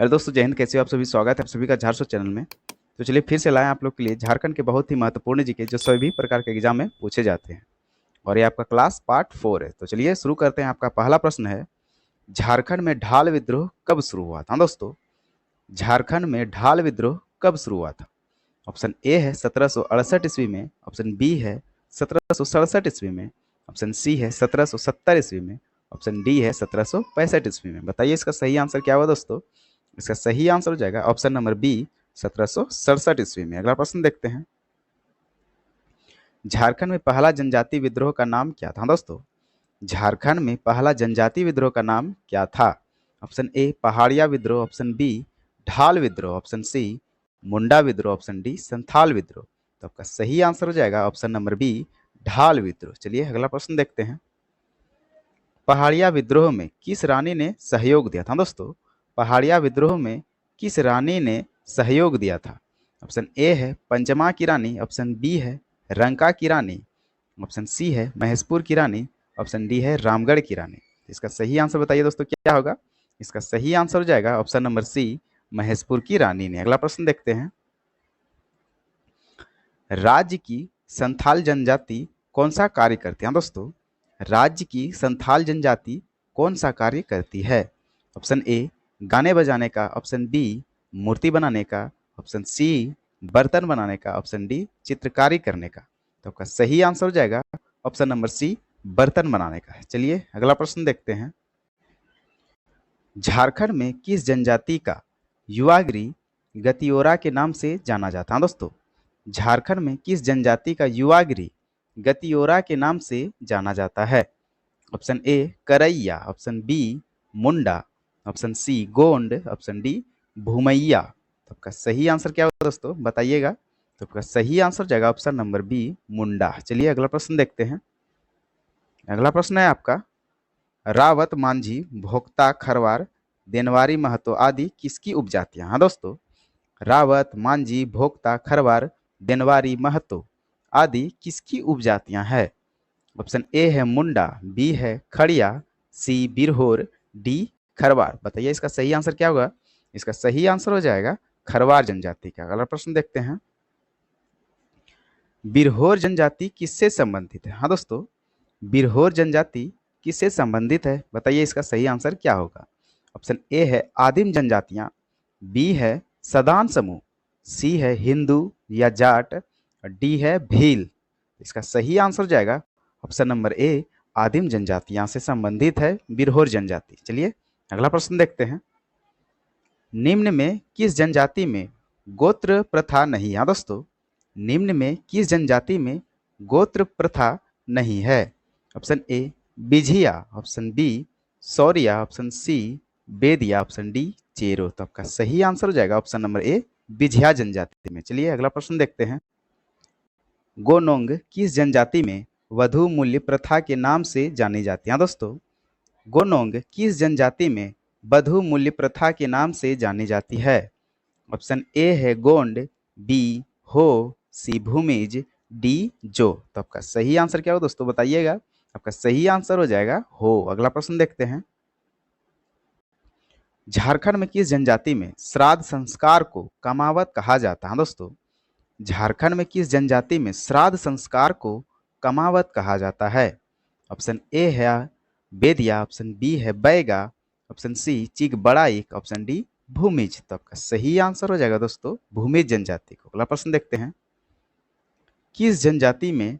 Hello दोस्तों, जय हिंद। कैसे हो आप सभी? स्वागत है आप सभी का झारसो चैनल में। तो चलिए फिर से लाए आप लोग के लिए झारखंड के बहुत ही महत्वपूर्ण जीके जो सभी प्रकार के एग्जाम में पूछे जाते हैं। और ये आपका क्लास पार्ट 4 है। तो चलिए शुरू करते हैं। आपका पहला प्रश्न है, झारखंड में ढाल विद्रोह कब शुरू हुआ था? दोस्तों, झारखंड में ढाल विद्रोह कब शुरू हुआ था? ऑप्शन ए है 1768 ईस्वी में, ऑप्शन बी है 1767 ईस्वी में, ऑप्शन सी है 1770 ईस्वी में, ऑप्शन डी है 1765 ईस्वी में। बताइए इसका सही आंसर क्या हुआ दोस्तों? इसका सही आंसर हो जाएगा ऑप्शन नंबर बी 1767 ईस्वी में। अगला प्रश्न देखते हैं, झारखंड में पहला जनजाति विद्रोह का नाम क्या था? दोस्तों, झारखंड में पहला जनजाति विद्रोह का नाम क्या था? ऑप्शन ए पहाड़िया विद्रोह, ऑप्शन बी ढाल विद्रोह, ऑप्शन सी मुंडा विद्रोह, ऑप्शन डी संथाल विद्रोह। तो आपका सही आंसर हो जाएगा ऑप्शन नंबर बी ढाल विद्रोह। चलिए अगला प्रश्न देखते हैं, पहाड़िया विद्रोह में किस रानी ने सहयोग दिया था? दोस्तों, पहाड़िया विद्रोह में किस रानी ने सहयोग दिया था? ऑप्शन ए है पंचमा की रानी, ऑप्शन बी है रंका की रानी, ऑप्शन सी है महेशपुर की रानी, ऑप्शन डी है रामगढ़ की रानी। इसका सही आंसर बताइए दोस्तों, क्या होगा? इसका सही आंसर हो जाएगा ऑप्शन नंबर सी महेशपुर की रानी ने। अगला प्रश्न देखते हैं, राज्य की संथाल जनजाति कौन सा कार्य करती है? दोस्तों, राज्य की संथाल जनजाति कौन सा कार्य करती है? ऑप्शन ए गाने बजाने का, ऑप्शन बी मूर्ति बनाने का, ऑप्शन सी बर्तन बनाने का, ऑप्शन डी चित्रकारी करने का। तो आपका सही आंसर हो जाएगा ऑप्शन नंबर सी बर्तन बनाने का। चलिए अगला प्रश्न देखते हैं, झारखंड में किस जनजाति का युवागिरी गतियोरा के नाम से जाना जाता है? दोस्तों, झारखंड में किस जनजाति का युवागिरी गतियोरा के नाम से जाना जाता है? Option A Karaiya, option B Munda, option C Gond, option D Bhumaiya. तो आपका सही आंसर क्या होगा दोस्तों, बताइएगा। तो आपका सही आंसर जाएगा ऑप्शन नंबर बी मुंडा। चलिए अगला प्रश्न देखते हैं, अगला प्रश्न है आपका, रावत मांझी भोक्ता खरवार देनवारी महतो आदि किसकी उपजातियां? हाँ दोस्तों, रावत मांझी भोक्ता खरवार देनवारी महतो आदि किसकी उपजातियां है? ऑप्शन ए है मुंडा, बी है खड़िया, सी बिरहोर, डी खरवार। बताइए इसका सही आंसर क्या होगा? इसका सही आंसर हो जाएगा खरवार जनजाति का। अगला प्रश्न देखते हैं, बिरहोर जनजाति किससे संबंधित है? हाँ दोस्तों, बिरहोर जनजाति किससे संबंधित है? बताइए इसका सही आंसर क्या होगा? ऑप्शन ए है आदिम जनजातियां, बी है सदान समूह, सी है हिंदू या जाट, डी है भील। इसका सही आंसर जाएगा ऑप्शन नंबर ए आदिम जनजातियां से संबंधित है बिरहोर जनजाति। चलिए अगला प्रश्न देखते हैं, निम्न में किस जनजाति में गोत्र प्रथा नहीं है? दोस्तों, निम्न में किस जनजाति में गोत्र प्रथा नहीं है? Option A Bijhia, option B Sauria, option C Bedia, option D Chero. तो आपका सही आंसर हो जाएगा ऑप्शन नंबर ए बिझिया जनजाति में। चलिए अगला प्रश्न देखते हैं, गोनोंग किस जनजाति में वधु मूल्य प्रथा के नाम से जानी जाती है? दोस्तों, गोनोंग किस जनजाति में वधु मूल्य प्रथा के नाम से जानी जाती है? ऑप्शन ए है गोंड, बी हो, सी भूमिज, डी जो। तो आपका सही आंसर क्या हो दोस्तों, बताइएगा। आपका सही आंसर हो जाएगा हो। अगला प्रश्न देखते हैं, झारखंड में किस जनजाति में श्राद्ध संस्कार को कमावत कहा जाता है? दोस्तों, झारखंड में किस जनजाति में श्राद्ध संस्कार को कमावत कहा जाता है? ऑप्शन ए है बेदिया, ऑप्शन बी है बैगा, ऑप्शन सी चिक बड़ाइक, ऑप्शन डी भूमिज। तो आपका सही आंसर हो जाएगा दोस्तों भूमिज जनजाति को। अगला प्रश्न देखते हैं, किस जनजाति में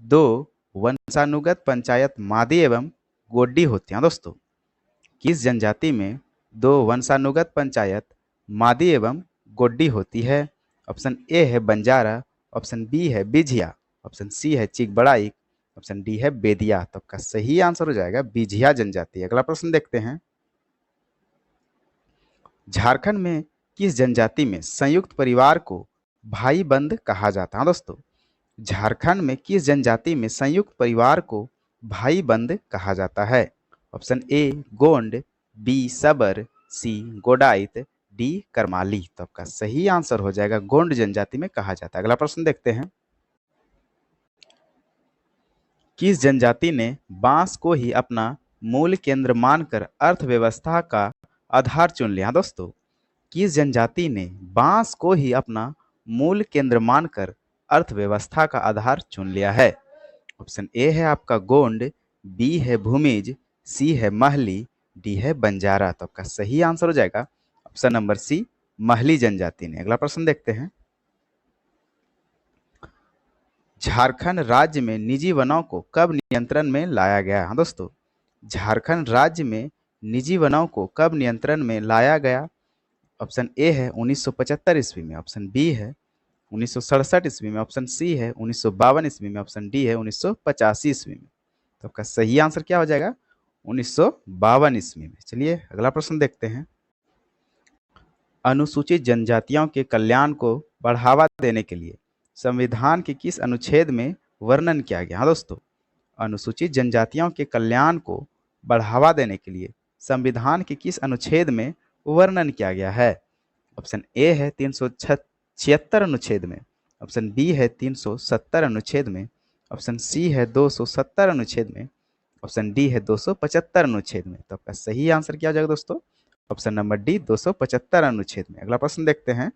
दो वंशानुगत पंचायत मादी एवं गोड्डी होती हैं? दोस्तों, किस जनजाति में दो वंशानुगत पंचायत मादी एवं गोड्डी होती है? ऑप्शन ए है बंजारा, ऑप्शन बी है बिझिया, ऑप्शन सी है चिक बड़ाइक, ऑप्शन डी है बेदिया। तो आपका सही आंसर हो जाएगा बिझिया जनजाति। अगला प्रश्न देखते हैं, झारखंड में किस जनजाति में संयुक्त परिवार को भाई बंद कहा जाता है? दोस्तों, झारखंड में किस जनजाति में संयुक्त परिवार को भाई बंद कहा जाता है? ऑप्शन ए गोंड, बी सबर, सी गोडाइत, डी करमाली। तो आपका सही आंसर हो जाएगा गोंड जनजाति में कहा जाता है। अगला प्रश्न देखते हैं, किस जनजाति ने बांस को ही अपना मूल केंद्र मानकर अर्थव्यवस्था का आधार चुन लिया? दोस्तों, किस जनजाति ने बांस को ही अपना मूल केंद्र मानकर अर्थव्यवस्था का आधार चुन लिया है? ऑप्शन ए है आपका गोंड, बी है भूमिज, सी है महली, डी है बंजारा। तो आपका सही आंसर हो जाएगा ऑप्शन नंबर सी, महली जनजाति ने। अगला प्रश्न देखते हैं। झारखंड राज्य में निजी वनों को कब नियंत्रण में लाया गया? हाँ दोस्तों, झारखंड राज्य में निजी वनों को कब नियंत्रण में लाया गया? ऑप्शन ए है 1975 ईस्वी में, ऑप्शन बी है 1967 ईस्वी में, ऑप्शन सी है 1952 ईस्वी में, ऑप्शन डी है 1985 ईस्वी में। तो आपका सही आंसर क्या हो जाएगा? 1952 ईस्वी में। चलिए अगला प्रश्न देखते हैं। अनुसूचित जनजातियों के कल्याण को बढ़ावा देने के लिए संविधान के किस अनुच्छेद में वर्णन किया गया? हाँ दोस्तों, अनुसूचित जनजातियों के कल्याण को बढ़ावा देने के लिए संविधान के किस अनुच्छेद में वर्णन किया गया है? ऑप्शन ए है 376 अनुच्छेद में, ऑप्शन बी है 370 अनुच्छेद में, ऑप्शन सी है 270 अनुच्छेद में, ऑप्शन डी है 275 अनुच्छेद में। तो आपका सही आंसर क्या हो जाएगा दोस्तों? ऑप्शन नंबर डी 275 अनुच्छेद में। अगला प्रश्न देखते हैं।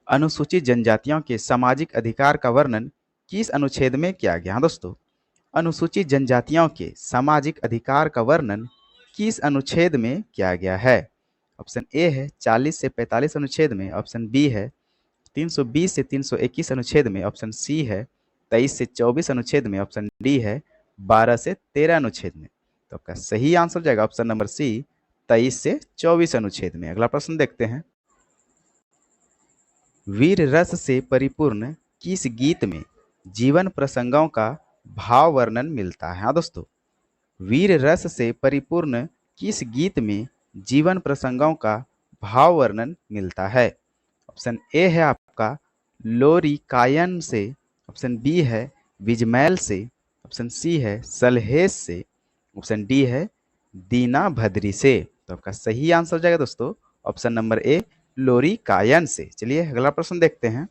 अनुसूचित जनजातियों के सामाजिक अधिकार का वर्णन किस अनुच्छेद में किया गया? हाँ दोस्तों, अनुसूचित जनजातियों के सामाजिक अधिकार का वर्णन किस अनुच्छेद में किया गया है? ऑप्शन ए है 40 से 45 अनुच्छेद में, ऑप्शन बी है 320 से 321 अनुच्छेद में, ऑप्शन सी है 23 से 24 अनुच्छेद में, ऑप्शन डी है 12 से 13 अनुच्छेद में। तो आपका सही आंसर हो जाएगा ऑप्शन नंबर सी, 23 से 24 अनुच्छेद में। अगला प्रश्न देखते हैं। वीर रस से परिपूर्ण किस गीत में जीवन प्रसंगों का भाव वर्णन मिलता है? हाँ दोस्तों, वीर रस से परिपूर्ण किस गीत में जीवन प्रसंगों का भाव वर्णन मिलता है? ऑप्शन ए है आपका लोरी कायन से, ऑप्शन बी है विजमैल से, ऑप्शन सी है सलहेश से, ऑप्शन डी है दीना भद्री से। तो आपका सही आंसर हो जाएगा दोस्तों ऑप्शन नंबर ए, लोरी कायन से। चलिए अगला प्रश्न देखते हैं।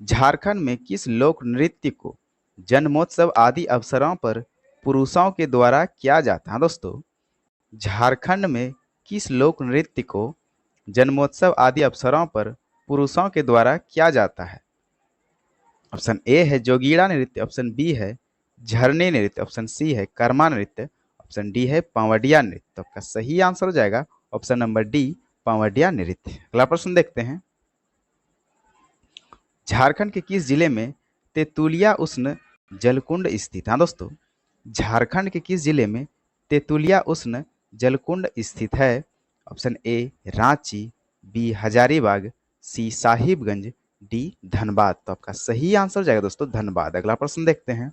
झारखंड में किस लोक नृत्य को जन्मोत्सव आदि अवसरों पर पुरुषों के द्वारा किया जाता है? दोस्तों, झारखंड में किस लोक नृत्य को जन्मोत्सव आदि अवसरों पर पुरुषों के द्वारा किया जाता है? ऑप्शन ए है जोगीड़ा नृत्य, ऑप्शन बी है झरने नृत्य, ऑप्शन सी है कर्मा नृत्य, ऑप्शन डी है पावडिया नृत्य। तो आपका सही आंसर हो जाएगा ऑप्शन नंबर डी, पावडिया नृत्य। अगला प्रश्न देखते हैं। झारखंड के किस जिले में तेतुलिया उष्ण जलकुंड स्थित है? दोस्तों, झारखंड के किस जिले में तेतुलिया उष्ण जलकुंड स्थित है? Option A Ranchi, B Hazaribagh, C Sahibganj, D Dhanbad. तो आपका सही आंसर हो जाएगा दोस्तों धनबाद। अगला प्रश्न देखते हैं।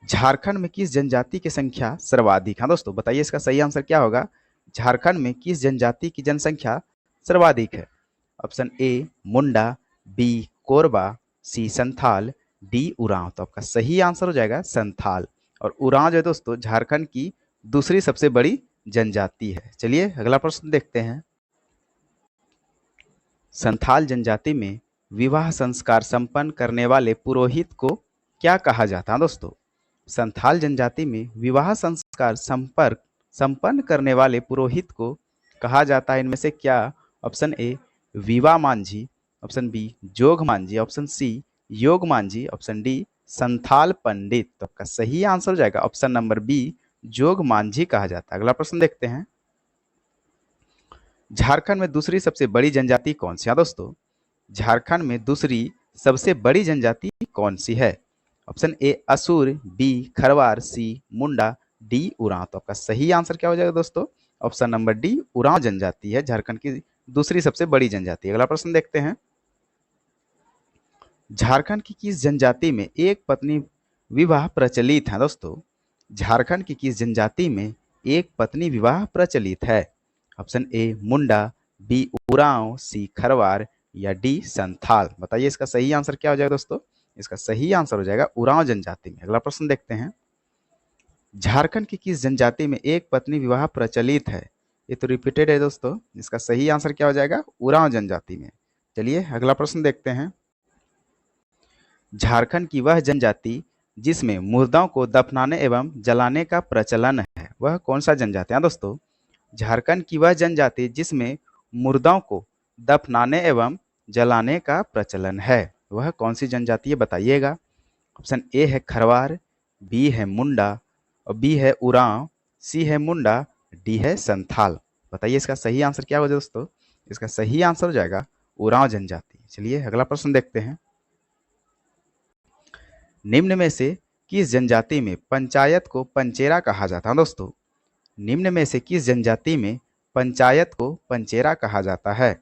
झारखंड में किस जनजाति की संख्या सर्वाधिक है? दोस्तों बताइए इसका सही आंसर क्या होगा? झारखंड में किस जनजाति की जनसंख्या सर्वाधिक है? Option A Munda, B Korba, C Santhal, D Oraon. तो आपका सही आंसर हो जाएगा संथाल। और उरांव जो है दोस्तों झारखंड की दूसरी सबसे बड़ी जनजाति है। चलिए अगला प्रश्न देखते हैं। संथाल जनजाति में विवाह संस्कार संपन्न करने वाले पुरोहित को क्या कहा जाता है? दोस्तों, संथाल जनजाति में विवाह संस्कार संपन्न करने वाले पुरोहित को कहा जाता है इनमें से क्या? ऑप्शन ए विवा मांझी, ऑप्शन बी जोग मांझी, ऑप्शन सी योग मांझी, ऑप्शन डी संथाल पंडित। तो आपका सही आंसर हो जाएगा ऑप्शन नंबर बी, जोग मांझी कहा जाता है। अगला प्रश्न देखते हैं। झारखंड में दूसरी सबसे बड़ी जनजाति कौन सी है? दोस्तों, झारखंड में दूसरी सबसे बड़ी जनजाति कौन सी है? ऑप्शन ए असुर, बी खरवार, सी मुंडा, डी उरांव। तो आपका सही आंसर क्या हो जाएगा दोस्तों? ऑप्शन नंबर डी, उरांव जनजाति है झारखंड की दूसरी सबसे बड़ी जनजाति। अगला प्रश्न देखते हैं। झारखंड की किस जनजाति में एक पत्नी विवाह प्रचलित है? दोस्तों, झारखंड की किस जनजाति में एक पत्नी विवाह प्रचलित है? Option A Munda, B Oraon, C Kharwar या डी संथाल। बताइए इसका सही आंसर क्या हो जाएगा दोस्तों? इसका सही आंसर हो जाएगा उरांव जनजाति में। अगला प्रश्न देखते हैं। झारखंड की किस जनजाति में एक पत्नी विवाह प्रचलित है? ये तो रिपीटेड है दोस्तों, इसका सही आंसर क्या हो जाएगा? उरांव जनजाति में। चलिए अगला प्रश्न देखते हैं। झारखंड की वह जनजाति जिसमें मुर्दों को दफनाने एवं जलाने का प्रचलन है, वह कौन सा जनजाति है दोस्तों? झारखंड की वह जनजाति जिसमें मुर्दों को दफनाने एवं जलाने का प्रचलन है, वह कौन सी जनजाति है बताइएगा। ऑप्शन ए है खरवार, बी है मुंडा, और बी है उरांव, सी है मुंडा, डी है संथाल। बताइए इसका सही आंसर क्या होगा दोस्तों? इसका सही आंसर हो जाएगा उरांव जनजाति। चलिए अगला प्रश्न देखते हैं। निम्न में से किस जनजाति में पंचायत को पंचेरा कहा जाता है दोस्तों? निम्न में से किस जनजाति में पंचायत को पंचेरा कहा जाता है?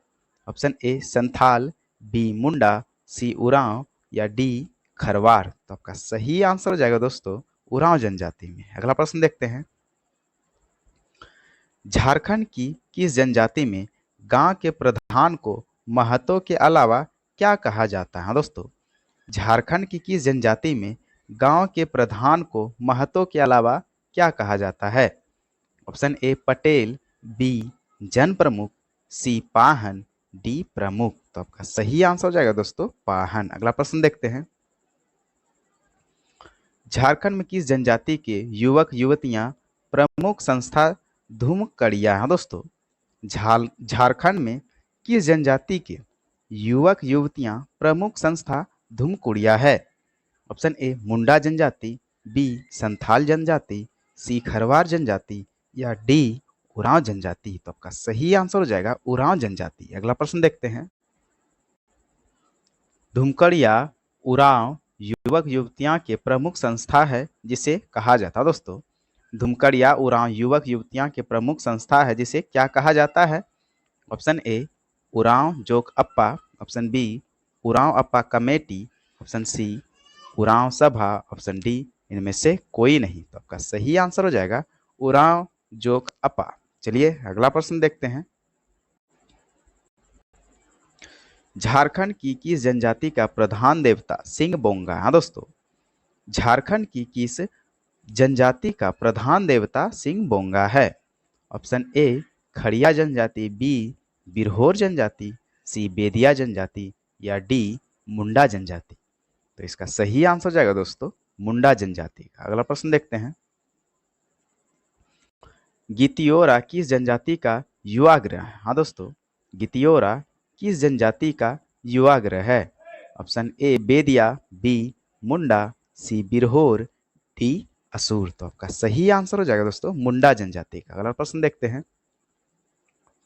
ऑप्शन ए संथाल, बी मुंडा, सी उरांव या डी खरवार। तो आपका सही आंसर हो जाएगा दोस्तों उरांव जनजाति में। अगला प्रश्न देखते हैं। झारखंड की किस जनजाति में गांव के प्रधान को महतो के अलावा क्या कहा जाता है दोस्तों? झारखंड की किस जनजाति में गांव के प्रधान को महतो के अलावा क्या कहा जाता है? ऑप्शन ए पटेल, बी जन प्रमुख, सी पाहन, डी प्रमुख। तो आपका सही आंसर हो जाएगा दोस्तों पाहन। अगला प्रश्न देखते हैं। झारखंड में किस जनजाति के युवक युवतियां प्रमुख संस्था धूमकड़िया है दोस्तों? झारखंड में किस जनजाति के युवक युवतियां प्रमुख संस्था धूमकुड़िया है? ऑप्शन ए मुंडा जनजाति, बी संथाल जनजाति, सी खरवार जनजाति या डी उरांव जनजाति। तो आपका सही आंसर हो जाएगा उरांव जनजाति। अगला प्रश्न देखते हैं। धूमकड़िया उरांव युवक युवतियां के प्रमुख संस्था है जिसे कहा जाता है दोस्तों? धूमकड़िया उरांव युवक युवतियां के प्रमुख संस्था है जिसे क्या कहा जाता है? ऑप्शन ए उरांव जोक अप्पा, ऑप्शन बी उरांव अप्पा कमेटी, ऑप्शन सी उरांव सभा, ऑप्शन डी इनमें से कोई नहीं। तो आपका सही आंसर हो जाएगा उरांव जोक अप्पा। चलिए अगला प्रश्न देखते हैं। झारखंड की किस जनजाति का प्रधान देवता सिंह बोंगा है दोस्तों? झारखंड की किस जनजाति का प्रधान देवता सिंह बोंगा है? ऑप्शन ए खड़िया जनजाति, बी बिरहोर जनजाति, सी बेदिया जनजाति या डी मुंडा जनजाति। तो इसका सही आंसर जाएगा दोस्तों मुंडा जनजाति का। अगला प्रश्न देखते हैं। गितियोरा किस जनजाति का युवाग्रह है? हाँ दोस्तों, गितियोरा किस जनजाति का युवाग्रह है? Option A Bedia, B Munda, C Birhor, D Asur. तो आपका सही आंसर हो जाएगा दोस्तों मुंडा जनजाति का। अगला प्रश्न देखते हैं।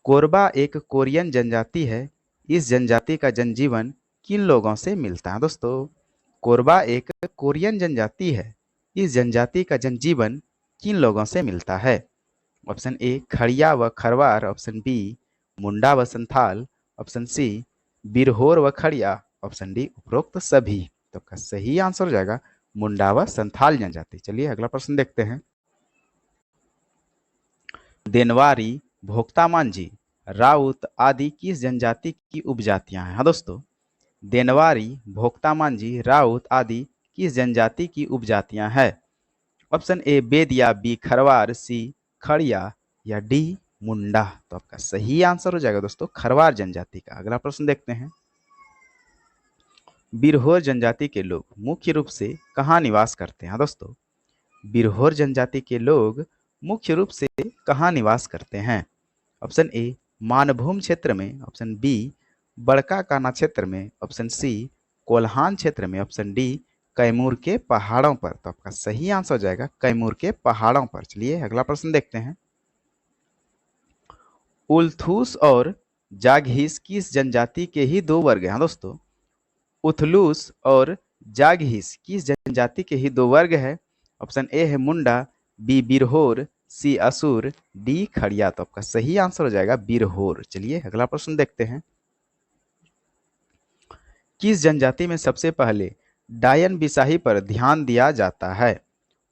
कोरबा एक कोरियन जनजाति है, इस जनजाति का जनजीवन किन लोगों से मिलता है दोस्तों? कोरबा एक कोरियन जनजाति है, इस जनजाति का जनजीवन किन लोगों से मिलता है? ऑप्शन ए खड़िया व खरवार, ऑप्शन बी मुंडा व संथाल, ऑप्शन सी बिरहोर व खड़िया, ऑप्शन डी उपरोक्त सभी। तो का सही आंसर हो जाएगा मुंडा व संथाल जनजाति। चलिए अगला प्रश्न देखते हैं। देनवारी, भोक्ता मांझी, राउत आदि किस जनजाति की उपजातियां हैं? हाँ दोस्तों, देनवारी, भोक्ता मांझी, राउत आदि किस जनजाति की उपजातियां हैं? Option A Bedia, B Kharwar, C Kharia या डी मुंडा। तो आपका सही आंसर हो जाएगा दोस्तों खरवार जनजाति का। अगला प्रश्न देखते हैं। बिरहोर जनजाति के लोग मुख्य रूप से कहाँ निवास करते हैं? दोस्तों, बिरहोर जनजाति के लोग मुख्य रूप से कहाँ निवास करते हैं? ऑप्शन ए मानभूम क्षेत्र में, ऑप्शन बी बड़का काना क्षेत्र में, ऑप्शन सी कोल्हान क्षेत्र में, ऑप्शन डी कैमूर के पहाड़ों पर। तो आपका सही आंसर हो जाएगा कैमूर के पहाड़ों पर। चलिए अगला प्रश्न देखते हैं। उल्थूस और जागहीस किस जनजाति के ही दो वर्ग हैं? दोस्तों, उथलूस और जागहीस किस जनजाति के ही दो वर्ग है? ऑप्शन ए है मुंडा, बी बिरहोर, सी असुर, डी खड़िया। तो आपका सही आंसर हो जाएगा बिरहोर। चलिए अगला प्रश्न देखते हैं। किस जनजाति में सबसे पहले डायन बिसाही पर ध्यान दिया जाता है?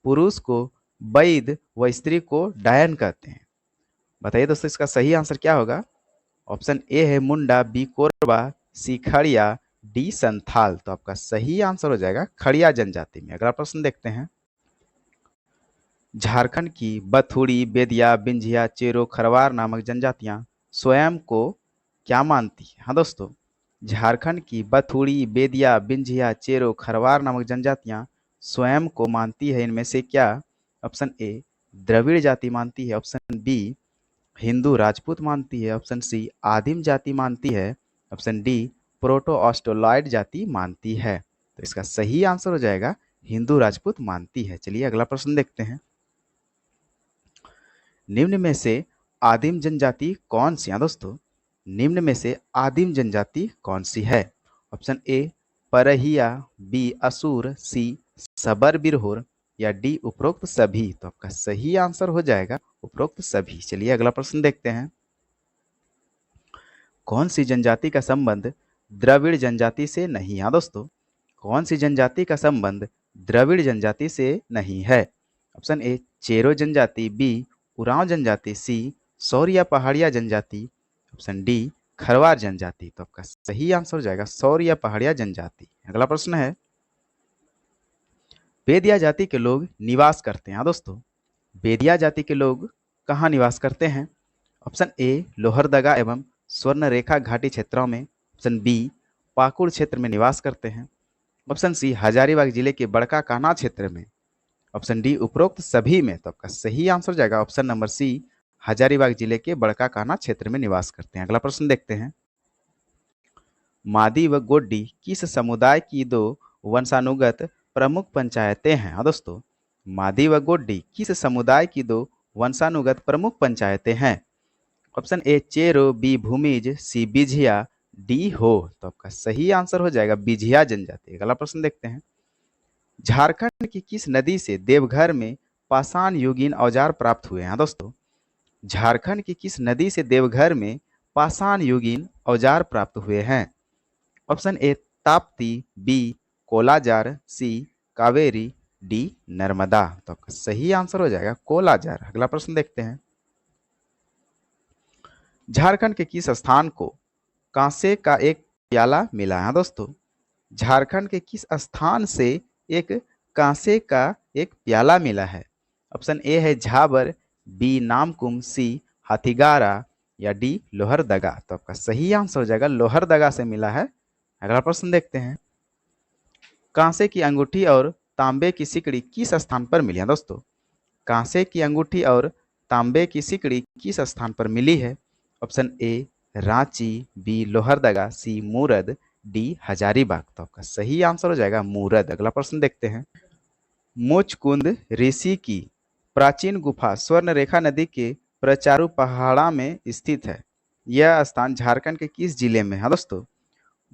पुरुष को वैद व स्त्री को डायन कहते हैं। बताइए दोस्तों इसका सही आंसर क्या होगा? ऑप्शन ए है मुंडा, बी कोरबा, सी खड़िया, डी संथाल। तो आपका सही आंसर हो जाएगा खड़िया जनजाति में। अगला प्रश्न देखते हैं। झारखंड की बथुड़ी, बेदिया, बिंझिया, चेरो, खरवार नामक जनजातियां स्वयं को क्या मानती है? हाँ दोस्तों, झारखंड की बथुड़ी, बेदिया, बिंझिया, चेरो, खरवार नामक जनजातियां स्वयं को मानती है इनमें से क्या? ऑप्शन ए द्रविड़ जाति मानती है, ऑप्शन बी हिंदू राजपूत मानती है, ऑप्शन सी आदिम जाति मानती है, ऑप्शन डी प्रोटो ऑस्ट्रोलॉइड जाति मानती है। तो इसका सही आंसर हो जाएगा हिंदू राजपूत मानती है। चलिए अगला प्रश्न देखते हैं। निम्न में से आदिम जनजाति कौन सी है दोस्तों? निम्न में से आदिम जनजाति कौन सी है? ऑप्शन ए परहिया, बी असुर, सी सबर बिरहोर या डी उपरोक्त सभी। तो आपका सही आंसर हो जाएगा उपरोक्त सभी। चलिए अगला प्रश्न देखते हैं। कौन सी जनजाति का संबंध द्रविड़ जनजाति से नहीं है दोस्तों? कौन सी जनजाति का संबंध द्रविड़ जनजाति से नहीं है? ऑप्शन ए चेरो जनजाति, बी उरांव जनजाति, सी सौर या पहाड़िया जनजाति, ऑप्शन डी खरवार जनजाति। तो आपका सही आंसर हो जाएगा सौर या पहाड़िया जनजाति। अगला प्रश्न है, बेदिया जाति के लोग निवास करते हैं दोस्तों। बेदिया जाति के लोग कहाँ निवास करते हैं? ऑप्शन ए लोहरदगा एवं स्वर्णरेखा घाटी क्षेत्रों में, ऑप्शन बी पाकुड़ क्षेत्र में निवास करते हैं, ऑप्शन सी हजारीबाग जिले के बड़का कान्हा क्षेत्र में, ऑप्शन डी उपरोक्त सभी में। तो आपका सही आंसर हो जाएगा ऑप्शन नंबर सी हजारीबाग जिले के बड़का कान्हा क्षेत्र में निवास करते हैं। अगला प्रश्न देखते हैं। मादी व गोड्डी किस समुदाय की दो वंशानुगत प्रमुख पंचायतें हैं? हाँ दोस्तों, मादी व गोड्डी किस समुदाय की दो वंशानुगत प्रमुख पंचायतें हैं? Option A Chero, B Bhumij, C Bijhia, D Ho. तो आपका सही आंसर हो जाएगा बिझिया जनजाति। अगला प्रश्न देखते हैं। झारखंड की किस नदी से देवघर में पाषाण युगीन औजार प्राप्त हुए हैं दोस्तों? झारखंड की किस नदी से देवघर में पाषाण युगीन औजार प्राप्त हुए हैं? Option A Tapti, B Kolajar, C Kaveri, D Narmada. तो आपका सही आंसर हो जाएगा कोलाजार। अगला प्रश्न देखते हैं। झारखंड के किस स्थान को कांसे का एक प्याला मिला है दोस्तों? झारखंड के किस स्थान से एक कांसे का एक प्याला मिला है? ऑप्शन ए है झाबर, बी नामकुम, सी हाथीगारा या डी लोहरदगा। तो आपका सही आंसर हो जाएगा लोहरदगा से मिला है। अगला प्रश्न देखते हैं। कांसे की अंगूठी और तांबे की सिकड़ी किस स्थान पर मिली है दोस्तों? कांसे की अंगूठी और तांबे की सिकड़ी किस स्थान पर मिली है? Option A Ranchi, B Lohardaga, C Murad, D Hazaribagh. तो आपका सही आंसर हो जाएगा मूरद। अगला प्रश्न देखते हैं। मुचकुंद ऋषि की प्राचीन गुफा स्वर्णरेखा नदी के प्रचारू पहाड़ा में स्थित है। यह स्थान झारखंड के किस जिले में है दोस्तों?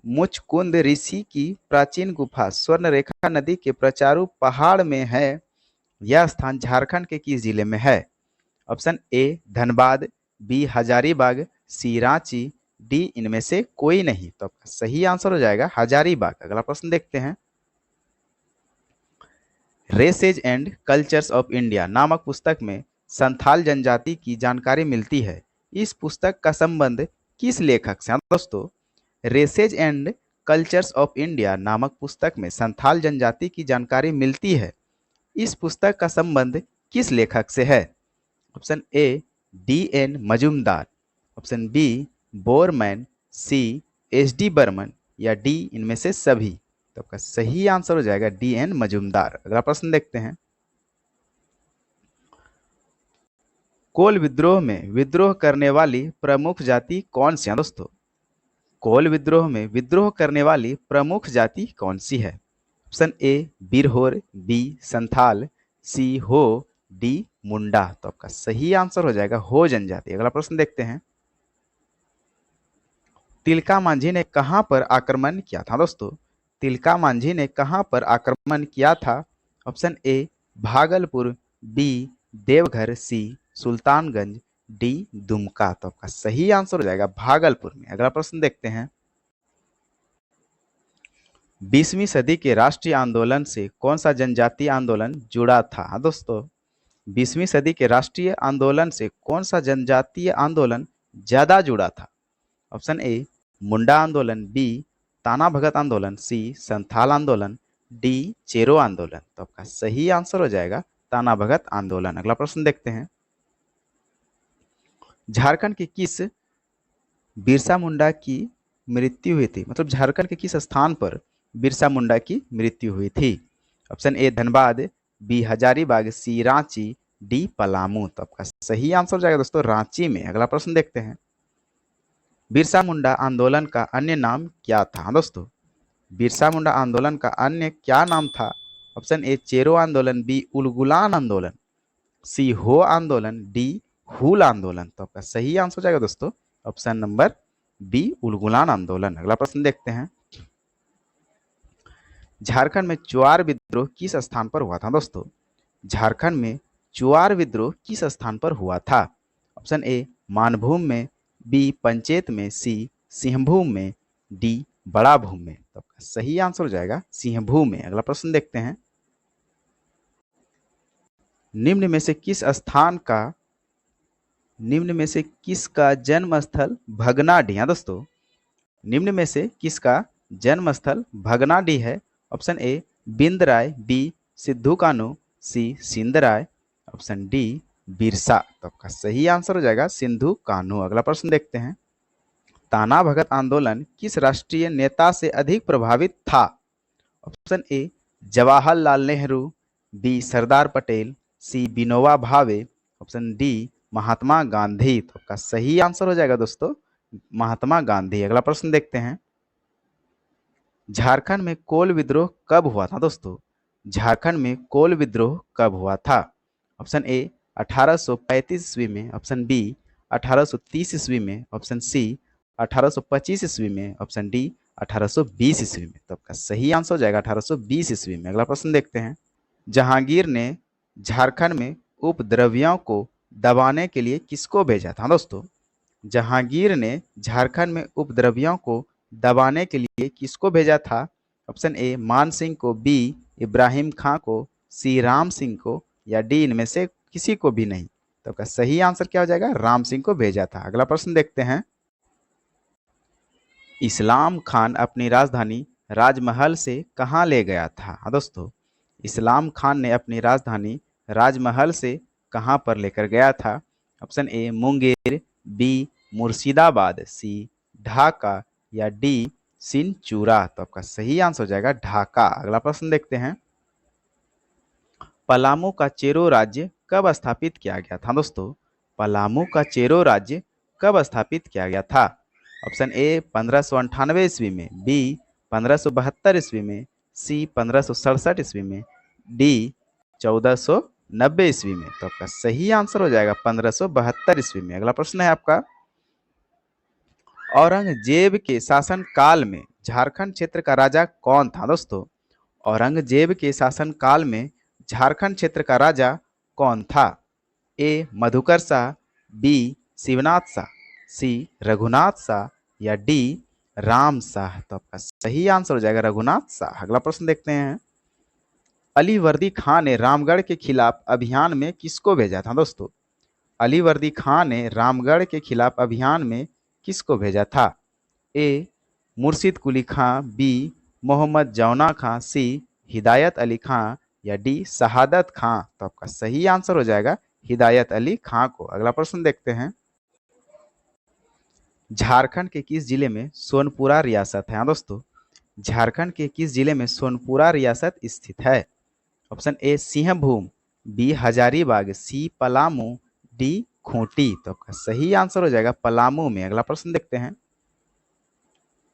मुचकुंद ऋषि की प्राचीन गुफा स्वर्णरेखा नदी के प्रचारू पहाड़ में है। यह स्थान झारखंड के किस जिले में है? Option A Dhanbad, B Hazaribagh, C Ranchi, D इनमें से कोई नहीं। तो आपका सही आंसर हो जाएगा हजारीबाग। अगला प्रश्न देखते हैं। Races and cultures of India नामक पुस्तक में संथाल जनजाति की जानकारी मिलती है। इस पुस्तक का संबंध किस लेखक से? दोस्तों, races and cultures of India नामक पुस्तक में संथाल जनजाति की जानकारी मिलती है। इस पुस्तक का संबंध किस लेखक से है? Option A D N. Majumdar, option B Borman, C S D. Burman या डी इनमें से सभी। तो आपका सही आंसर हो जाएगा डी.एन. मजूमदार। अगला प्रश्न देखते हैं। कोल विद्रोह में विद्रोह करने वाली प्रमुख जाति कौन सी है दोस्तों? कोल विद्रोह में विद्रोह करने वाली प्रमुख जाति कौन सी है? Option A Birhor, B Santhal, C Ho, D मुंडा। तो आपका सही आंसर हो जाएगा हो जनजाति। अगला प्रश्न देखते हैं। तिलका मांझी ने कहां पर आक्रमण किया था दोस्तों? तिलका मांझी ने कहां पर आक्रमण किया था? Option A Bhagalpur, B Deoghar, C Sultanganj, D Dumka. तो आपका सही आंसर हो जाएगा भागलपुर में। अगला प्रश्न देखते हैं। 20वीं सदी के राष्ट्रीय आंदोलन से कौन सा जनजातीय आंदोलन जुड़ा था? हाँ दोस्तों, 20वीं सदी के राष्ट्रीय आंदोलन से कौन सा जनजातीय आंदोलन ज्यादा जुड़ा था? ऑप्शन ए मुंडा आंदोलन, बी ताना भगत आंदोलन, सी संथाल आंदोलन, डी चेरो आंदोलन। तो आपका सही आंसर हो जाएगा ताना भगत आंदोलन। अगला प्रश्न देखते हैं। झारखंड के किस बिरसा मुंडा की मृत्यु हुई थी? मतलब झारखंड के किस स्थान पर बिरसा मुंडा की मृत्यु हुई थी? Option A Dhanbad, B Hazaribagh, C Ranchi, D Palamu. तो आपका सही आंसर हो जाएगा दोस्तों रांची में। अगला प्रश्न देखते हैं, बिरसा मुंडा आंदोलन का अन्य नाम क्या था दोस्तों? बिरसा मुंडा आंदोलन का अन्य क्या नाम था? ऑप्शन ए चेरो आंदोलन, बी उलगुलान आंदोलन, सी हो आंदोलन, डी हुल आंदोलन। तो आपका सही आंसर हो जाएगा दोस्तों ऑप्शन नंबर बी उलगुलान आंदोलन। अगला प्रश्न देखते हैं, झारखंड में चुआर विद्रोह किस स्थान पर हुआ था दोस्तों? झारखंड में चुआर विद्रोह किस स्थान पर हुआ था? ऑप्शन ए मानभूम में, बी पंचेत में, सी सिंहभूम में, डी बड़ा भूम में। तो आपका सही आंसर हो जाएगा सिंहभूम में। अगला प्रश्न देखते हैं, निम्न में से किसका जन्म स्थल भगनाडीह है दोस्तों? निम्न में से किसका जन्म स्थल भगनाडीह है? Option A Bindrai, B Sidhu Kanhu, C Sindrai, option D Birsa. तो आपका सही आंसर हो जाएगा सिंधु कान्हू। अगला प्रश्न देखते हैं, ताना भगत आंदोलन किस राष्ट्रीय नेता से अधिक प्रभावित था? Option A Jawaharlal Nehru, B Sardar Patel, C Vinoba Bhave, option D Mahatma Gandhi. तो आपका सही आंसर हो जाएगा दोस्तों महात्मा गांधी। अगला प्रश्न देखते हैं, झारखंड में कोल विद्रोह कब हुआ था दोस्तों? झारखंड में कोल विद्रोह कब हुआ था? ऑप्शन ए 1835 ईस्वी में, ऑप्शन बी 1830 ईस्वी में, ऑप्शन सी 1825 ईस्वी में, ऑप्शन डी 1820 ईस्वी में। तो आपका सही आंसर हो जाएगा 1820 ईस्वी में। अगला प्रश्न देखते हैं, जहांगीर ने झारखंड में उपद्रवियों को दबाने के लिए किसको भेजा था दोस्तों? जहांगीर ने झारखंड में उपद्रवियों को दबाने के लिए किसको भेजा था? ऑप्शन ए मान सिंह को, बी इब्राहिम खां को, सी राम सिंह को, या डी इनमें से किसी को भी नहीं। तो आपका सही आंसर क्या हो जाएगा? राम सिंह को भेजा था। अगला प्रश्न देखते हैं, इस्लाम खान अपनी राजधानी राजमहल से कहाँ ले गया था? हाँ दोस्तों, इस्लाम खान ने अपनी राजधानी राजमहल से कहाँ पर लेकर गया था? Option A Munger, B Murshidabad, C Dhaka, या डी सिनचूरा। तो आपका सही आंसर हो जाएगा ढाका। अगला प्रश्न देखते हैं, पलामू का चेरो राज्य कब स्थापित किया गया था दोस्तों? पलामू का चेरो राज्य कब स्थापित किया गया था? ऑप्शन ए 1598 ईस्वी में, बी 1572 ईस्वी में, सी 1567 ईस्वी में, डी 1490 ईस्वी में। तो आपका सही आंसर हो जाएगा 1572 ईस्वी में। अगला प्रश्न है आपका, औरंगजेब के शासन काल में झारखंड क्षेत्र का राजा कौन था दोस्तों? औरंगजेब के शासन काल में झारखंड क्षेत्र का राजा कौन था? ए मधुकर शाह, बी शिवनाथ शाह, सी रघुनाथ शाह, या डी राम शाह। तो आपका सही आंसर हो जाएगा रघुनाथ शाह। अगला प्रश्न देखते हैं, अली वर्दी खान ने रामगढ़ के खिलाफ अभियान में किसको भेजा था दोस्तों? अली वर्दी खान ने रामगढ़ के खिलाफ अभियान में किसको भेजा था? ए मुर्शिद कुली खां, बी मोहम्मद जौना खां, सी हिदायत अली खां, या डी शहादत खां। तो आपका सही आंसर हो जाएगा हिदायत अली खां को। अगला प्रश्न देखते हैं, झारखंड के किस जिले में सोनपुरा रियासत है? दोस्तों, झारखंड के किस जिले में सोनपुरा रियासत स्थित है? Option A Singhbhum, B Hazaribagh, C Palamu, D Khunti. तो आपका सही आंसर हो जाएगा पलामू में। अगला प्रश्न देखते हैं,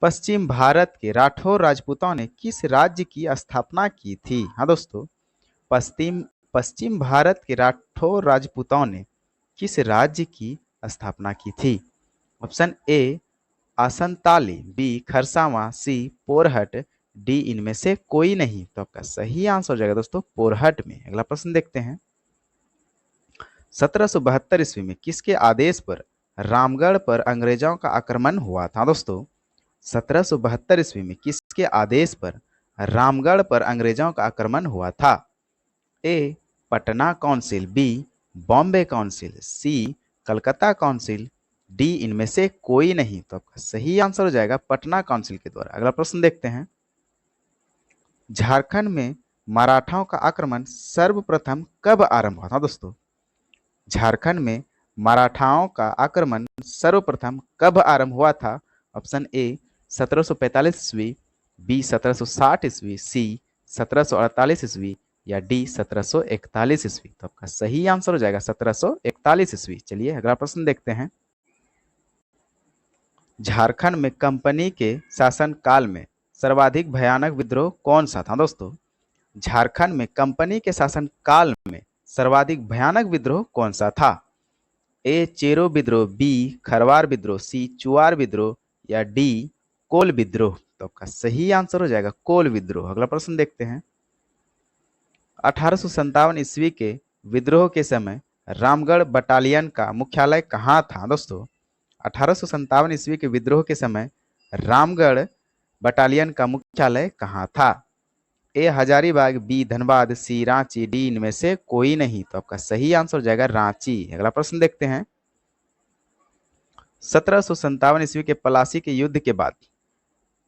पश्चिम भारत के राठौर राजपूतों ने किस राज्य की स्थापना की थी? हाँ दोस्तों, पश्चिम भारत के राठौर राजपूतों ने किस राज्य की स्थापना की थी? Option A Asantali, B Kharsawan, C Porahat, D इनमें से कोई नहीं। तो आपका सही आंसर हो जाएगा दोस्तों पोरहट में। अगला प्रश्न देखते हैं, 1772 ईस्वी में किसके आदेश पर रामगढ़ पर अंग्रेजों का आक्रमण हुआ था? दोस्तों, 1772 ईस्वी में किसके आदेश पर रामगढ़ पर अंग्रेजों का आक्रमण हुआ था? A Patna council, B Bombay council, C Calcutta council, D इनमें से कोई नहीं। तो आपका सही आंसर हो जाएगा पटना काउंसिल के द्वारा। अगला प्रश्न देखते हैं, झारखंड में मराठाओं का आक्रमण सर्वप्रथम कब आरंभ हुआ था? दोस्तों, झारखंड में मराठाओं का आक्रमण सर्वप्रथम कब आरंभ हुआ था? ऑप्शन ए 1745 ईस्वी, बी 1760 ईस्वी, सी 1748 ईस्वी या डी 1741 ईस्वी। तो आपका सही आंसर हो जाएगा 1741 ईस्वी। चलिए अगला प्रश्न देखते हैं। झारखंड में कंपनी के शासन काल में सर्वाधिक भयानक विद्रोह कौन सा था दोस्तों? झारखंड में कंपनी के शासन काल में सर्वाधिक भयानक विद्रोह कौन सा था? ए चेरो विद्रोह, बी खरवार विद्रोह, सी चुआर विद्रोह या डी कोल विद्रोह। तो आपका सही आंसर हो जाएगा कोल विद्रोह। अगला प्रश्न देखते हैं। 1857 ईस्वी के विद्रोह के समय रामगढ़ बटालियन का मुख्यालय कहाँ था दोस्तों? 1857 ईस्वी के विद्रोह के समय रामगढ़ बटालियन का मुख्यालय कहाँ था? ए हजारीबाग, बी धनबाद, सी रांची, डी इनमें से कोई नहीं। तो आपका सही आंसर हो जाएगा रांची। अगला प्रश्न देखते हैं। 1757 ईस्वी के पलासी के युद्ध के बाद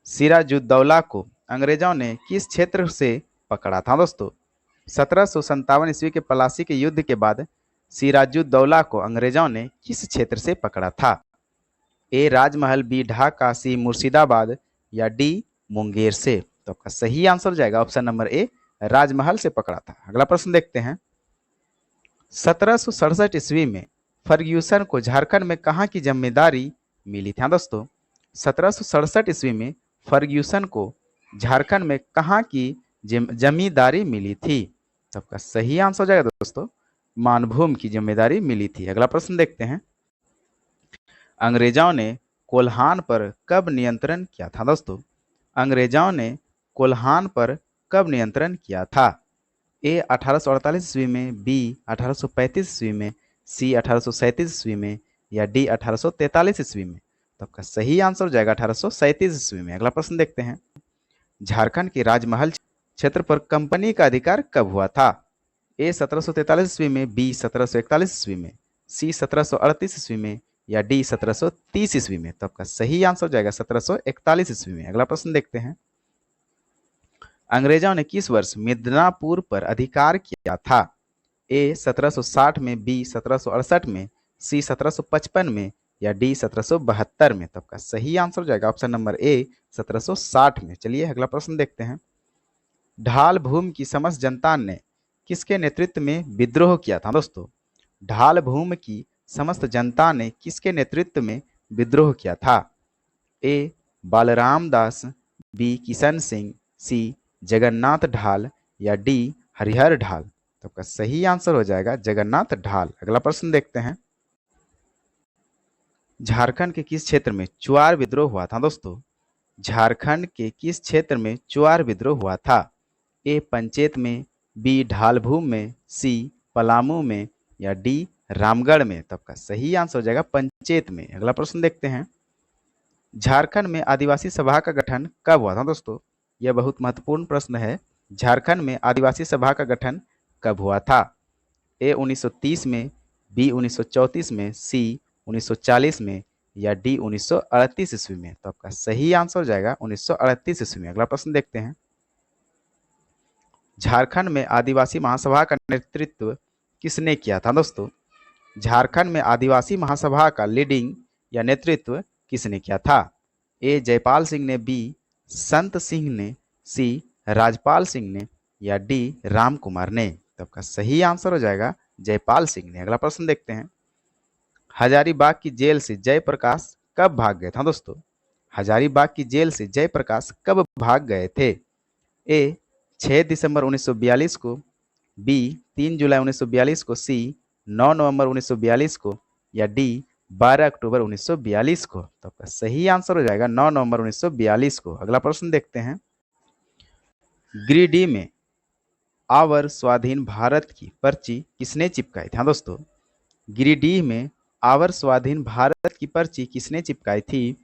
सिराजुद्दौला को अंग्रेजों ने किस क्षेत्र से पकड़ा था दोस्तों? 1757 ईस्वी के पलासी के युद्ध के बाद सिराजुद्दौला को अंग्रेजों ने किस क्षेत्र से पकड़ा था? ए राजमहल, बी ढाका, सी मुर्शिदाबाद या डी मुंगेर से। तो आपका सही आंसर हो जाएगा ऑप्शन नंबर ए, राजमहल से पकड़ा था। अगला प्रश्न देखते हैं। 1767 ईस्वी में फर्ग्यूसन को झारखंड में कहाँ की जिम्मेदारी मिली थी दोस्तों? 1767 ईस्वी में फर्ग्यूसन को झारखंड में कहाँ की जमींदारी मिली थी? तो आपका सही आंसर हो जाएगा दोस्तों, मानभूम की जिम्मेदारी मिली थी। अगला प्रश्न देखते हैं। अंग्रेजों ने कोल्हान पर कब नियंत्रण किया था दोस्तों? अंग्रेजों ने कोल्हान पर कब नियंत्रण किया था? ए 1848 ईस्वी में, बी 1835 ईस्वी में, सी 1837 ईस्वी में या डी 1843 ईस्वी में। तो आपका सही आंसर हो जाएगा 1837 ईस्वी में। अगला प्रश्न देखते हैं। झारखंड के राजमहल क्षेत्र पर कंपनी का अधिकार कब हुआ था? ए 1743 ईस्वी में, बी 1741 ईस्वी में, सी 1738 ईस्वी में या डी 1730 ईस्वी में। तो आपका सही आंसर हो जाएगा 1741 ईस्वी में। अगला प्रश्न देखते हैं। अंग्रेजों ने किस वर्ष मिदनापुर पर अधिकार किया था? ए 1760 में, बी 1768 में, सी 1755 में या डी 1772 में। तो आपका सही आंसर हो जाएगा ऑप्शन नंबर ए 1760 में। चलिए अगला प्रश्न देखते हैं। ढाल भूमि की समस्त जनता ने किसके नेतृत्व में विद्रोह किया था दोस्तों? ढाल भूमि की समस्त जनता ने किसके नेतृत्व में विद्रोह किया था? ए बालराम दास, बी किशन सिंह, सी जगन्नाथ ढाल या डी हरिहर ढाल। तो आपका सही आंसर हो जाएगा जगन्नाथ ढाल। अगला प्रश्न देखते हैं। झारखंड के किस क्षेत्र में चुआर विद्रोह हुआ था दोस्तों? झारखंड के किस क्षेत्र में चुआर विद्रोह हुआ था? ए पंचेत में, बी ढालभूम में, सी पलामू में या डी रामगढ़ में। तो आपका सही आंसर हो जाएगा पंचेत में। अगला प्रश्न देखते हैं। झारखंड में आदिवासी सभा का गठन कब हुआ था दोस्तों? यह बहुत महत्वपूर्ण प्रश्न है। झारखंड में आदिवासी सभा का गठन कब हुआ था? ए 1930 में, बी 1934 में, सी 1940 में या डी 1938 ईस्वी में। तो आपका सही आंसर हो जाएगा 1938 ईस्वी में। अगला प्रश्न देखते हैं। झारखंड में आदिवासी महासभा का नेतृत्व किसने किया था दोस्तों? झारखंड में आदिवासी महासभा का लीडिंग या नेतृत्व किसने किया था? ए जयपाल सिंह ने, बी संत सिंह ने, सी राजपाल सिंह ने या डी राम कुमार ने। तो आपका सही आंसर हो जाएगा जयपाल सिंह ने। अगला प्रश्न देखते हैं। हजारीबाग की जेल से जयप्रकाश कब भाग गए थे दोस्तों? हजारीबाग की जेल से जयप्रकाश कब भाग गए थे? ए 6 दिसंबर 1942 को, बी 3 जुलाई 1942 को, सी 9 नवंबर 1942 को या डी 12 अक्टूबर 1942 को। तो आपका सही आंसर हो जाएगा 9 नवंबर 1942 को। अगला प्रश्न देखते हैं। गिरिडीह में आवर स्वाधीन भारत की पर्ची किसने चिपकाई थी दोस्तों? गिरिडीह में आवर स्वाधीन भारत की पर्ची किसने चिपकाई थी?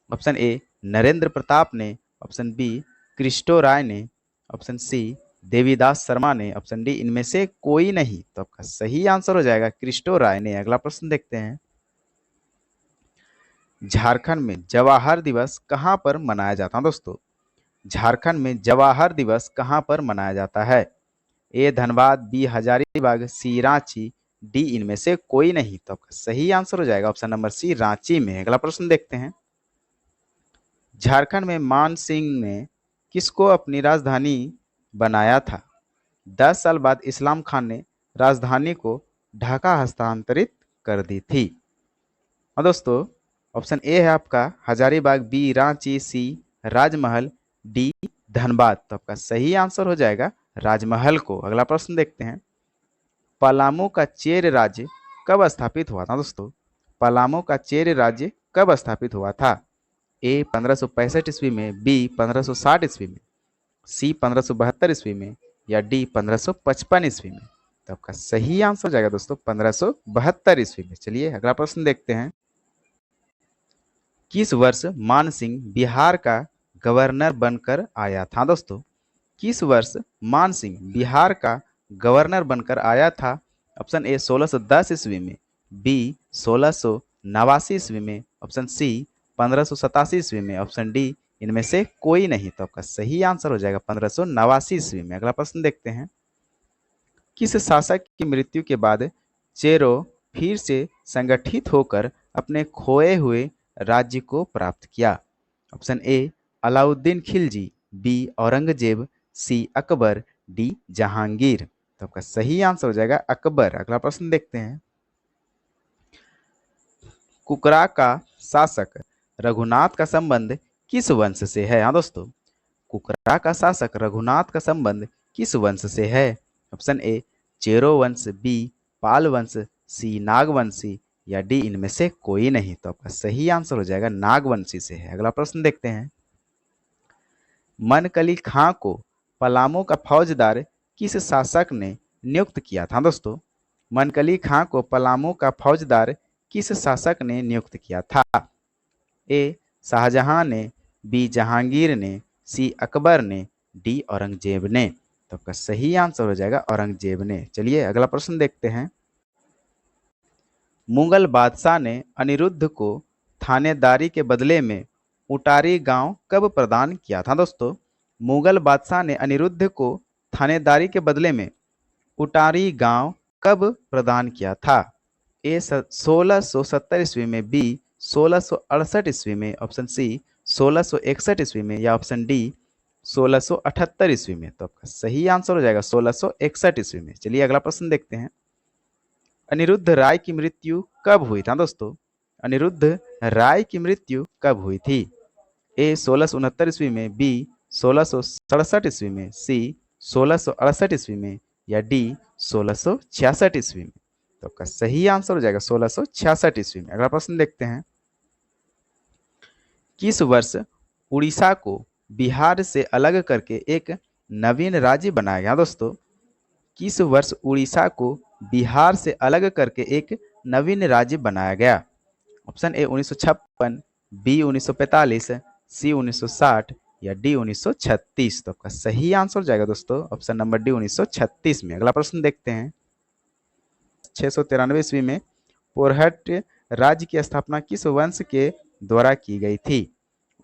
ऑप्शन ए नरेंद्र प्रताप ने, ऑप्शन बी क्रिस्टो राय ने, ऑप्शन सी देवीदास शर्मा ने, ऑप्शन डी इनमें से कोई नहीं। तो आपका सही आंसर हो जाएगा क्रिस्टो राय ने। अगला प्रश्न देखते हैं। झारखंड में जवाहर दिवस कहां पर मनाया जाता है दोस्तों? झारखंड में जवाहर दिवस कहां पर मनाया जाता है? ए Dhanbad, B Hazaribagh, C Ranchi, D इनमें से कोई नहीं। तो आपका सही आंसर हो जाएगा ऑप्शन नंबर सी रांची में। अगला प्रश्न देखते हैं। झारखंड में मान सिंह ने किसको अपनी राजधानी बनाया था। 10 साल बाद इस्लाम खान ने राजधानी को ढाका हस्तांतरित कर दी थी। और दोस्तों ऑप्शन ए है आपका हजारीबाग, बी रांची, सी राजमहल, डी धनबाद। तो आपका सही आंसर हो जाएगा राजमहल को। अगला प्रश्न देखते हैं, पलामू का चेर राज्य कब स्थापित हुआ था दोस्तों? पलामू का चेर राज्य कब स्थापित हुआ था? ए 1565 ईस्वी में, बी 1560 ईस्वी में, सी 1572 ईस्वी में, या डी 1555 ईस्वी में। तो आपका सही आंसर हो जाएगा दोस्तों 1572 ईस्वी में। चलिए अगला प्रश्न देखते हैं, किस वर्ष मान सिंह बिहार का गवर्नर बनकर आया था दोस्तों? किस वर्ष मान सिंह बिहार का गवर्नर बनकर आया था? ऑप्शन ए 1610 ईस्वी में, बी 1689 ईस्वी में, ऑप्शन सी 1587 ईस्वी में, ऑप्शन डी इनमें से कोई नहीं। तो आपका सही आंसर हो जाएगा 1589 ईस्वी में। अगला प्रश्न देखते हैं, किस शासक की मृत्यु के बाद चेरो फिर से संगठित होकर अपने खोए हुए राज्य को प्राप्त किया? Option A Alauddin Khilji, B Aurangzeb, C Akbar, D Jahangir. तो आपका सही आंसर हो जाएगा अकबर। अगला प्रश्न देखते हैं, कुकरा का शासक रघुनाथ का संबंध किस वंश से है? हाँ दोस्तों, कुकरा का शासक रघुनाथ का संबंध किस वंश से है? ऑप्शन ए चेरो वंश, बी पाल वंश, सी नागवंशी, या डी इनमें से कोई नहीं। तो आपका सही आंसर हो जाएगा नागवंशी से है। अगला प्रश्न देखते हैं, मनकली खां को पलामू का फौजदार किस शासक ने नियुक्त किया था? दोस्तों, मनकली खां को पलामू का फौजदार किस शासक ने नियुक्त किया था? ए शाहजहां ने, बी जहांगीर ने, सी अकबर ने, डी औरंगजेब ने। तो आपका सही आंसर हो जाएगा औरंगजेब ने। चलिए अगला प्रश्न देखते हैं, मुगल बादशाह ने अनिरुद्ध को थानेदारी के बदले में उटारी गांव कब प्रदान किया था? दोस्तों, मुगल बादशाह ने अनिरुद्ध को थानेदारी के बदले में उटारी गांव कब प्रदान किया था? ए 1670 ईस्वी में, बी 1668 ईस्वी में, ऑप्शन सी 1661 ईस्वी में, या ऑप्शन डी 1678 ईस्वी में। तो आपका सही आंसर हो जाएगा 1661 ईस्वी में। चलिए अगला प्रश्न देखते हैं, अनिरुद्ध राय की मृत्यु कब हुई था? दोस्तों, अनिरुद्ध राय की मृत्यु कब हुई थी? ए 1669 ईस्वी में, बी 1667 ईस्वी में, सी 1668 ईस्वी में, या डी 1666 ईस्वी में। तो आपका सही आंसर हो जाएगा 1666 ईस्वी में। अगला प्रश्न देखते हैं, किस वर्ष उड़ीसा को बिहार से अलग करके एक नवीन राज्य बनाया गया? दोस्तों, किस वर्ष उड़ीसा को बिहार से अलग करके एक नवीन राज्य बनाया गया? ऑप्शन ए 1956, बी 1945, सी 1960, या डी 1936। तो आपका सही आंसर हो जाएगा दोस्तों ऑप्शन नंबर डी 1936 में। अगला प्रश्न देखते हैं, 693 ईस्वी में पोरहट राज्य की स्थापना किस वंश के द्वारा की गई थी?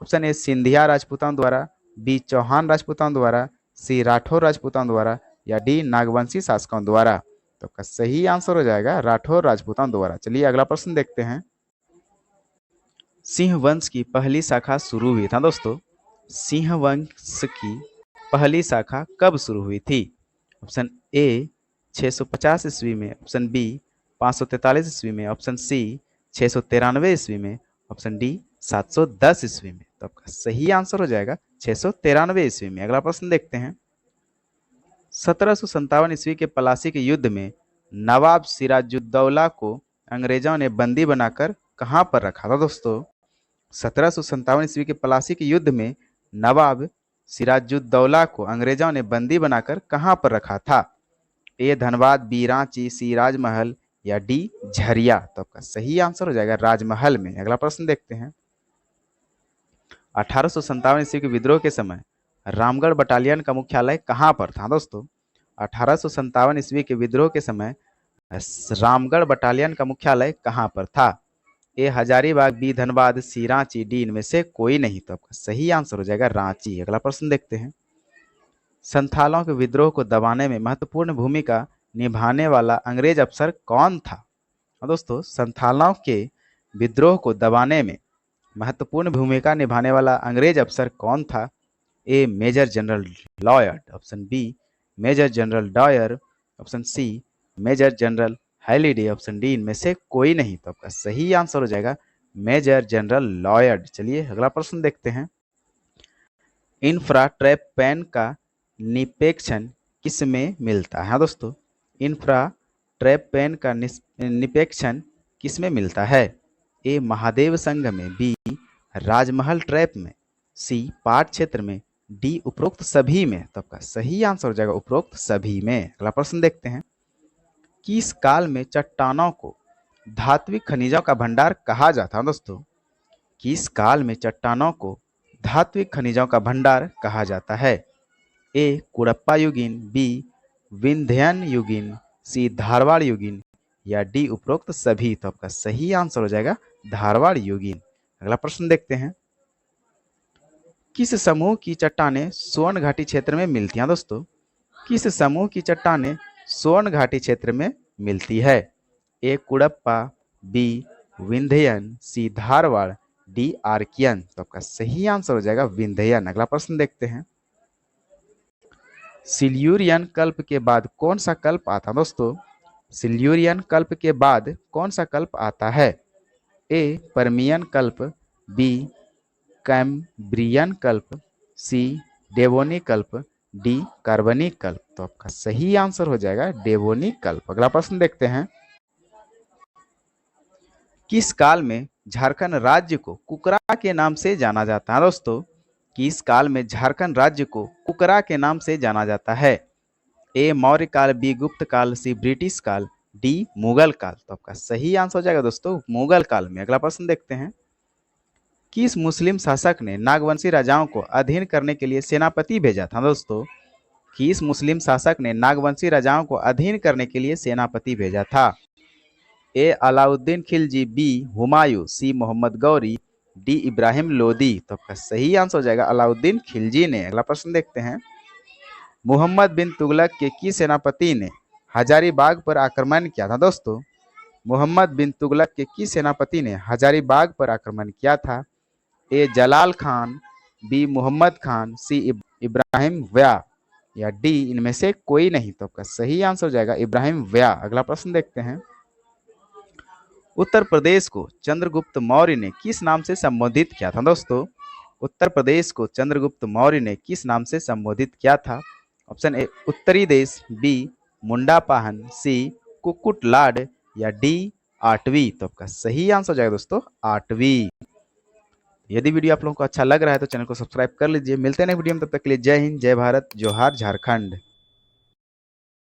ऑप्शन ए सिंधिया राजपूतान द्वारा, बी चौहान राजपूतान द्वारा, सी राठौर राजपूतान द्वारा, या डी नागवंशी शासकों द्वारा। तो आपका सही आंसर हो जाएगा राठौर राजपूतान द्वारा। चलिए अगला प्रश्न देखते हैं, सिंह वंश की पहली शाखा शुरू हुई था? दोस्तों, सिंह वंश की पहली शाखा कब शुरू हुई थी? ऑप्शन ए 650 ईस्वी में, ऑप्शन बी 543 ईस्वी में, ऑप्शन सी 693 ईस्वी में, ऑप्शन डी 710 ईस्वी में। तो आपका सही आंसर हो जाएगा 693 ईस्वी में। अगला प्रश्न देखते हैं, 1757 ईस्वी के पलासी के युद्ध में नवाब सिराजुद्दौला को अंग्रेजों ने बंदी बनाकर कहां पर रखा था? दोस्तों, 1757 ईस्वी के पलासी के युद्ध में नवाब सिराजुद्दौला को अंग्रेजों ने बंदी बनाकर कहां पर रखा था? ए धनबाद, बी रांची, सी राजमहल, या डी झरिया। तो आपका सही आंसर हो जाएगा राजमहल में। अगला प्रश्न देखते हैं, 1857 ईस्वी के विद्रोह के समय रामगढ़ बटालियन का मुख्यालय कहां पर था? दोस्तों, 1857 ईस्वी के विद्रोह के समय रामगढ़ बटालियन का मुख्यालय कहां पर था? ए हजारीबाग, बी धनबाद, सी रांची, डी इनमें से कोई नहीं। तो आपका सही आंसर हो जाएगा रांची। अगला प्रश्न देखते हैं, संथालों के विद्रोह को दबाने में महत्वपूर्ण भूमिका निभाने वाला अंग्रेज अफसर कौन था? दोस्तों, संथालों के विद्रोह को दबाने में महत्वपूर्ण भूमिका निभाने वाला अंग्रेज अफसर कौन था? A major general Lloyd, option B major general Dyer, option C major general Halliday, option D इनमें से कोई नहीं। तो आपका सही आंसर हो जाएगा मेजर जनरल लॉयड। चलिए अगला प्रश्न देखते हैं। इंफ्राट्रेपैन का निपेक्षण किस में मिलता है? हाँ दोस्तों, इंफ्राट्रेपैन का निपेक्षण किस में मिलता है? ए महादेव संघ में, बी राजमहल ट्रैप में, सी पाठ क्षेत्र में, डी उपरोक्त सभी में। तो आपका सही आंसर हो जाएगा उपरोक्त सभी में। अगला प्रश्न देखते हैं। किस काल में चट्टानों को धात्विक खनिजों का भंडार कहा जाता है? दोस्तों, किस काल में चट्टानों को धात्विक खनिजों का भंडार कहा जाता है? ए कुड़प्पा युगीन, बी विंध्यन युगीन, सी धारवाड़ युगीन, या डी उपरोक्त सभी। तो आपका सही आंसर हो जाएगा धारवाड़ युगीन। अगला प्रश्न देखते हैं। किस समूह की चट्टानें स्वर्ण घाटी क्षेत्र में मिलती हैं? दोस्तों, किस समूह की चट्टानें स्वर्ण घाटी क्षेत्र में मिलती है? ए कुड़प्पा, बी विंध्यन, सी धारवाड़, डी आर्कियन। तो आपका सही आंसर हो जाएगा विंध्यन। अगला प्रश्न देखते हैं। सिल्यूरियन कल्प के बाद कौन सा कल्प आता है? दोस्तों, सिल्यूरियन कल्प के बाद कौन सा कल्प आता है? ए परमियन कल्प, बी कैम्ब्रियन कल्प, सी डेवोनिक कल्प, डी कार्बनिक कल्प। तो आपका सही आंसर हो जाएगा डेवोनिक कल्प। अगला प्रश्न देखते हैं। किस काल में झारखंड राज्य को कुकरा के नाम से जाना जाता है? दोस्तों, किस काल में झारखंड राज्य को कुकरा के नाम से जाना जाता है? ए मौर्य काल, बी गुप्त काल, सी ब्रिटिश काल, डी मुगल काल। तो आपका सही आंसर हो जाएगा दोस्तों मुगल काल में। अगला प्रश्न देखते हैं। किस मुस्लिम शासक ने नागवंशी राजाओं को अधीन करने के लिए सेनापति भेजा था? दोस्तों, किस मुस्लिम शासक ने नागवंशी राजाओं को अधीन करने के लिए सेनापति भेजा था? ए अलाउद्दीन खिलजी, बी हुमायूं, सी मोहम्मद गौरी, डी इब्राहिम लोदी। तो आपका सही आंसर हो जाएगा अलाउद्दीन खिलजी ने। अगला प्रश्न देखते हैं। मोहम्मद बिन तुगलक के किस सेनापति ने हजारीबाग पर आक्रमण किया था? दोस्तों, मोहम्मद बिन तुगलक के किस सेनापति ने हजारीबाग पर आक्रमण किया था? ए जलाल खान, बी मोहम्मद खान, सी इब्राहिम व्या, या डी इनमें से कोई नहीं। तो आपका सही आंसर हो जाएगा इब्राहिम व्या। अगला प्रश्न देखते हैं। उत्तर प्रदेश को चंद्रगुप्त मौर्य ने किस नाम से संबोधित किया था? दोस्तों, उत्तर प्रदेश को चंद्रगुप्त मौर्य ने किस नाम से संबोधित किया था? ऑप्शन ए उत्तरी देश, बी मुंडा पाहन, सी कुक्कुट लाड, या डी आठवीं। तो आपका सही आंसर हो जाएगा दोस्तों आठवीं। यदि वीडियो आप लोगों को अच्छा लग रहा है तो चैनल को सब्सक्राइब कर लीजिए। मिलते हैं नेक्स्ट वीडियो में, तब तक के लिए जय हिंद, जय भारत, जोहार झारखंड।